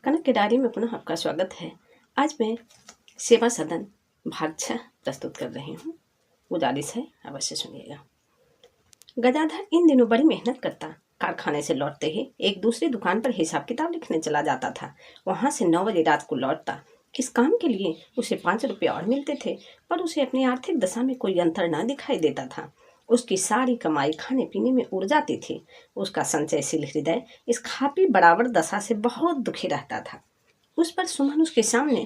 कनक की डायरी में पुनः आपका स्वागत है। आज मैं सेवा सदन भाग 6 प्रस्तुत कर रही हूँ। गुजारिश है अवश्य सुनिएगा। गजाधर इन दिनों बड़ी मेहनत करता। कारखाने से लौटते ही एक दूसरी दुकान पर हिसाब किताब लिखने चला जाता था। वहाँ से 9 बजे रात को लौटता। इस काम के लिए उसे 5 रुपये और मिलते थे, पर उसे अपनी आर्थिक दशा में कोई अंतर न दिखाई देता था। उसकी सारी कमाई खाने पीने में उड़ जाती थी। उसका संचयशील हृदय इस खापी बराबर दशा से बहुत दुखी रहता था। उस पर सुमन उसके सामने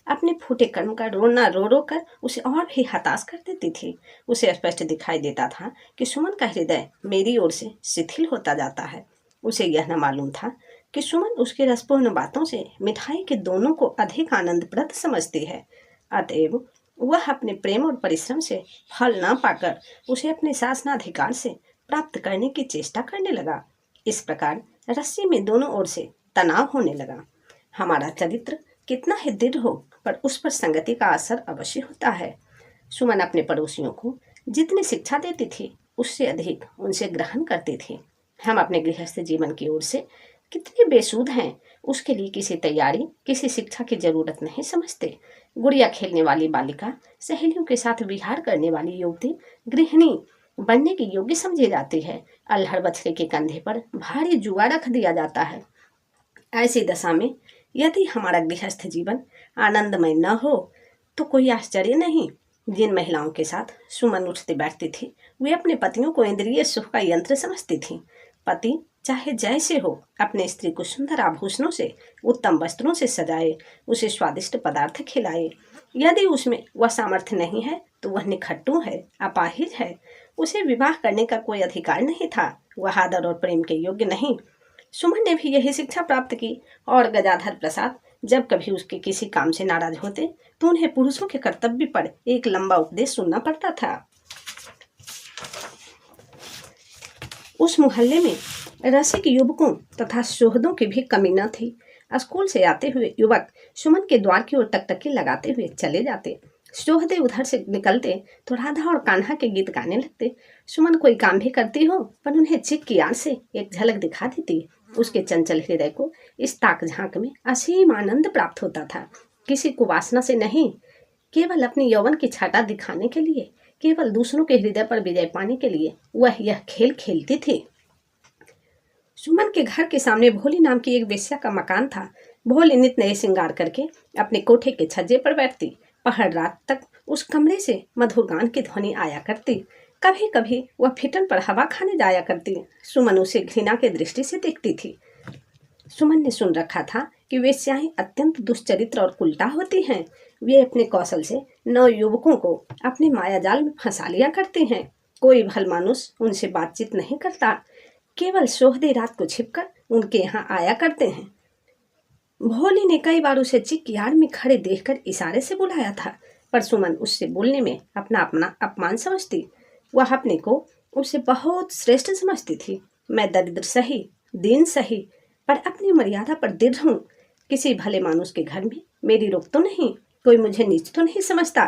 अपने फूटे कर्म का रोना रो रो कर उसे और भी हताश कर देती थी। उसे स्पष्ट दिखाई देता था कि सुमन का हृदय मेरी ओर से शिथिल होता जाता है। उसे यह न मालूम था कि सुमन उसके रसपूर्ण बातों से मिठाई के दोनों को अधिक आनंदप्रद समझती है। अतएव वह अपने प्रेम और परिश्रम से फल न पाकर उसे अपने शासनाधिकार से प्राप्त करने की चेष्टा करने लगा। इस प्रकार रस्सी में दोनों ओर से तनाव होने लगा। हमारा चरित्र कितना ही दृढ़ हो, पर उस पर संगति का असर अवश्य होता है। सुमन अपने पड़ोसियों को जितनी शिक्षा देती थी, उससे अधिक उनसे ग्रहण करती थी। हम अपने गृहस्थ जीवन की ओर से कितने बेसुध हैं, उसके लिए किसी तैयारी, किसी शिक्षा की जरूरत नहीं समझते। गुड़िया खेलने वाली बालिका, सहेलियों के साथ विहार करने वाली युवती गृहिणी बनने की योग्य समझी जाती है। अल्हड़ बछड़े के कंधे पर भारी जुआ रख दिया जाता है। ऐसी दशा में यदि हमारा गृहस्थ जीवन आनंदमय न हो तो कोई आश्चर्य नहीं। जिन महिलाओं के साथ सुमन उठती बैठती थी, वे अपने पतियों को इंद्रिय सुख का यंत्र समझती थीं। पति चाहे जैसे हो, अपने स्त्री को सुंदर आभूषणों से, उत्तम वस्त्रों से सजाए, उसे स्वादिष्ट पदार्थ खिलाए। यदि उसमें वह सामर्थ्य नहीं है तो वह निखट्टू है, अपाहिज है। उसे विवाह करने का कोई अधिकार नहीं था। वह आदर और प्रेम के योग्य नहीं। सुमन ने भी यही शिक्षा प्राप्त की, और गजाधर प्रसाद जब कभी उसके किसी काम से नाराज होते तो उन्हें पुरुषों के कर्तव्य पर एक लंबा उपदेश सुनना पड़ता था। उस मोहल्ले में रसिक युवकों तथा शोहदों की भी कमी न थी। स्कूल से आते हुए युवक सुमन के द्वार की ओर टकटकी लगाते हुए चले जाते। शोहदे उधर से निकलते तो राधा और कान्हा के गीत गाने लगते। सुमन कोई काम भी करती हो, पर उन्हें चिक की आड़ से एक झलक दिखा देती। उसके चंचल हृदय को इस ताक झांक में असीम आनंद प्राप्त होता था। किसी को वासना से नहीं, केवल अपनी यौवन की छटा दिखाने के लिए, केवल दूसरों के हृदय पर विजय पाने के लिए वह यह खेल खेलती थी। सुमन के घर के सामने भोली नाम की एक वेश्या का मकान था। भोली नित नए श्रृंगार करके अपने कोठे के छज्जे पर बैठती। पहर रात तक उस कमरे से मधुर गान की ध्वनि आया करती। कभी कभी वह फिटन पर हवा खाने जाया करती। सुमन उसे घृणा की दृष्टि से देखती थी। सुमन ने सुन रखा था कि वेश्याएं अत्यंत दुष्चरित्र और कुलटा होती हैं। वे अपने कौशल से नौ युवकों को अपने मायाजाल में फंसा लिया करते हैं। कोई भल मानुष उनसे बातचीत नहीं करता, केवल सोहदे रात को छिपकर उनके यहाँ आया करते हैं। भोली ने कई बार उसे चिक की आड़ में खड़े देखकर इशारे से बुलाया था, पर सुमन उससे बोलने में अपना अपना अपमान समझती। वह अपने को उससे बहुत श्रेष्ठ समझती थी। मैं दरिद्र सही, दीन सही, पर अपनी मर्यादा पर दृढ़ हूँ। किसी भले मानुष के घर में मेरी रोक तो नहीं, कोई मुझे नीच तो नहीं समझता।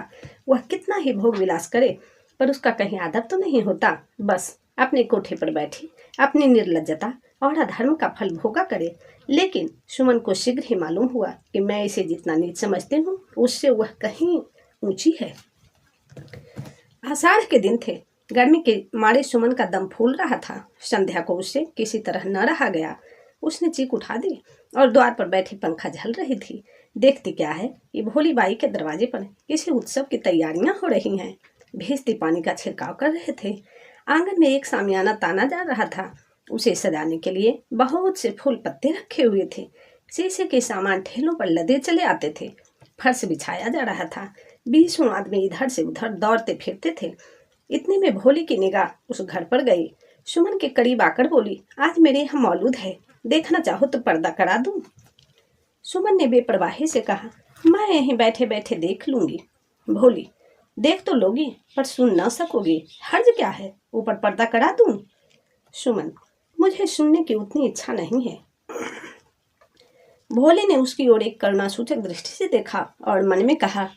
वह कितना ही भोग विलास करे, पर उसका कहीं आदर तो नहीं होता। बस अपने कोठे पर बैठी अपनी निर्लज्जता और अधर्म का फल भोगा करे। लेकिन सुमन को शीघ्र ही मालूम हुआ कि मैं इसे जितना नीच समझती हूँ, उससे वह कहीं ऊंची है। आषाढ़ के दिन थे। गर्मी के मारे सुमन का दम फूल रहा था। संध्या को उससे किसी तरह न रहा गया। उसने चीख उठा दी और द्वार पर बैठी पंखा झल रही थी। देखती क्या है कि भोली बाई के दरवाजे पर किसी उत्सव की तैयारियां हो रही हैं। भेजती पानी का छिड़काव कर रहे थे। आंगन में एक सामियाना ताना जा रहा था। उसे सजाने के लिए बहुत से फूल पत्ते रखे हुए थे। शीशे के सामान ठेलों पर लदे चले आते थे। फर्श बिछाया जा रहा था। 20 आदमी इधर से उधर दौड़ते फिरते थे। इतने में भोली की निगाह उस घर पर गई। सुमन के करीब आकर बोली, आज मेरे यहाँ मौलूद है, देखना चाहो तो पर्दा करा दूं। सुमन ने बेपरवाही से कहा, मैं यहीं बैठे बैठे देख लूंगी। भोली, देख तो लोगी पर सुन न सकोगी, हर्ज क्या है, ऊपर पर्दा करा दूं। सुमन, मुझे सुनने की उतनी इच्छा नहीं है। भोले ने उसकी ओर एक करुणासूचक दृष्टि से देखा और मन में कहा,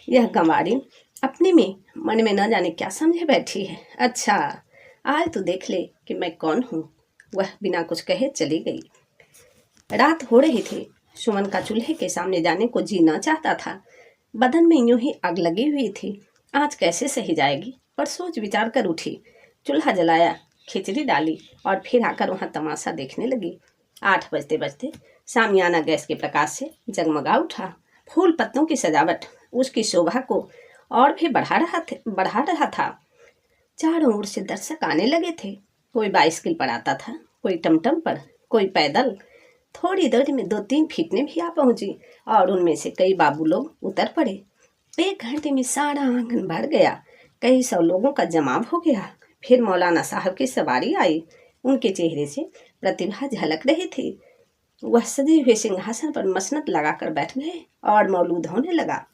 यह गंवारी अपने में मन में न जाने क्या समझे बैठी है। अच्छा, आज तो देख ले कि मैं कौन हूँ। वह बिना कुछ कहे चली गई। रात हो रही थी। सुमन का चूल्हे के सामने जाने को जी न चाहता था। बदन में यूं ही आग लगी हुई थी। आज कैसे सही जाएगी, पर सोच विचार कर उठी। चूल्हा जलाया, खिचड़ी डाली और फिर आकर वहां तमाशा देखने लगी। 8 बजते बजते सामियाना गैस के प्रकाश से जगमगा उठा। फूल पत्तों की सजावट उसकी शोभा को और भी बढ़ा रहा था। चारों ओर से दर्शक आने लगे थे। कोई बाइसिकल पर आता था, कोई टमटम पर, कोई पैदल। थोड़ी देर में 2-3 फिटने भी आ पहुंची और उनमें से कई बाबू लोग उतर पड़े। 1 घंटे में सारा आंगन भर गया। कई 100 लोगों का जमाव हो गया। फिर मौलाना साहब की सवारी आई। उनके चेहरे से प्रतिभा झलक रही थी। वह सजे हुए सिंहासन पर मसनद लगाकर बैठ गए और मौलूद होने लगा।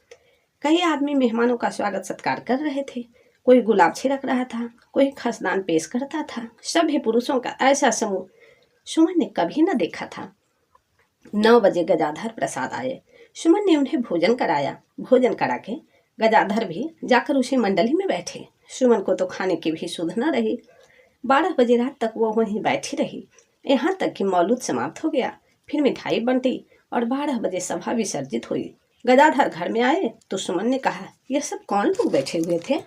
कई आदमी मेहमानों का स्वागत सत्कार कर रहे थे। कोई गुलाब छिड़क रहा था, कोई खसदान पेश करता था। सभी पुरुषों का ऐसा समूह सुमन ने कभी न देखा था। 9 बजे गजाधर प्रसाद आए। सुमन ने उन्हें भोजन कराया। भोजन करा के गजाधर भी जाकर उसी मंडली में बैठे। सुमन को तो खाने की भी सुध न रही। 12 बजे रात तक वो वहीं बैठी रही, यहाँ तक कि मौलूद समाप्त हो गया। फिर मिठाई बंटी और 12 बजे सभा विसर्जित हुई। गजाधर घर में आए तो सुमन ने कहा, यह सब कौन लोग बैठे हुए थे?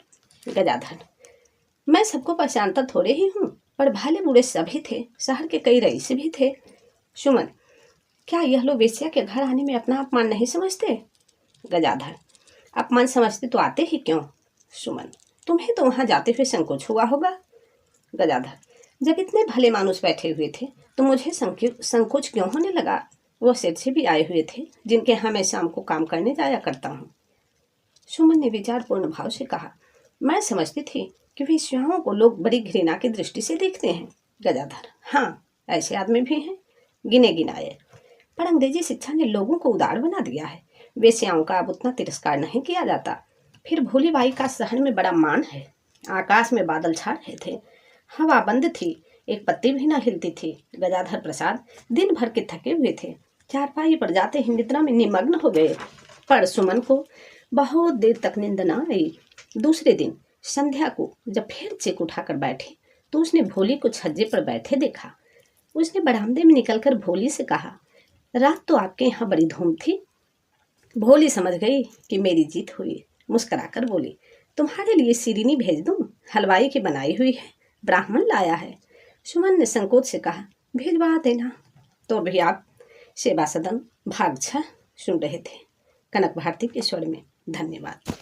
गजाधर, मैं सबको पहचानता थोड़े ही हूँ, पर भले बुरे सभी थे। शहर के कई रईस भी थे। सुमन, क्या यह लोग वेश्या के घर आने में अपना अपमान नहीं समझते? गजाधर, अपमान समझते तो आते ही क्यों? सुमन, तुम्हें तो वहां जाते हुए संकोच हुआ होगा। गजाधर, जब इतने भले मानुस बैठे हुए थे तो मुझे संकोच क्यों होने लगा? वो सेठ से भी आए हुए थे, जिनके यहाँ मैं शाम को काम करने जाया करता हूँ। सुमन ने विचारपूर्ण भाव से कहा, मैं समझती थी कि वेश्याओं को लोग बड़ी घृणा की दृष्टि से देखते हैं। गजाधर, हाँ, ऐसे आदमी भी हैं, गिने गिनाए, पर अंग्रेजी शिक्षा ने लोगों को उदार बना दिया है। वेश्याओं का अब उतना तिरस्कार नहीं किया जाता। फिर भोली बाई का शहर में बड़ा मान है। आकाश में बादल छा रहे थे, हवा बंद थी, एक पत्ती भी न हिलती थी। गजाधर प्रसाद दिन भर के थके हुए थे। चारपाई पर जाते ही निद्रा में निमग्न हो गए, पर सुमन को बहुत देर तक नींद न आई। दूसरे दिन संध्या को जब फिर चेक उठाकर बैठे तो उसने भोली को छज्जे पर बैठे देखा। उसने बरामदे में निकलकर भोली से कहा, रात तो आपके यहाँ बड़ी धूम थी। भोली समझ गई कि मेरी जीत हुई। मुस्कुराकर बोली, तुम्हारे लिए सिरिनी भेज दूं? हलवाई की बनाई हुई है, ब्राह्मण लाया है। सुमन ने संकोच से कहा, भेजवा देना। तो भी आप सेवा सदन भाग 6 सुन रहे थे कनक भारती के स्वर में। धन्यवाद।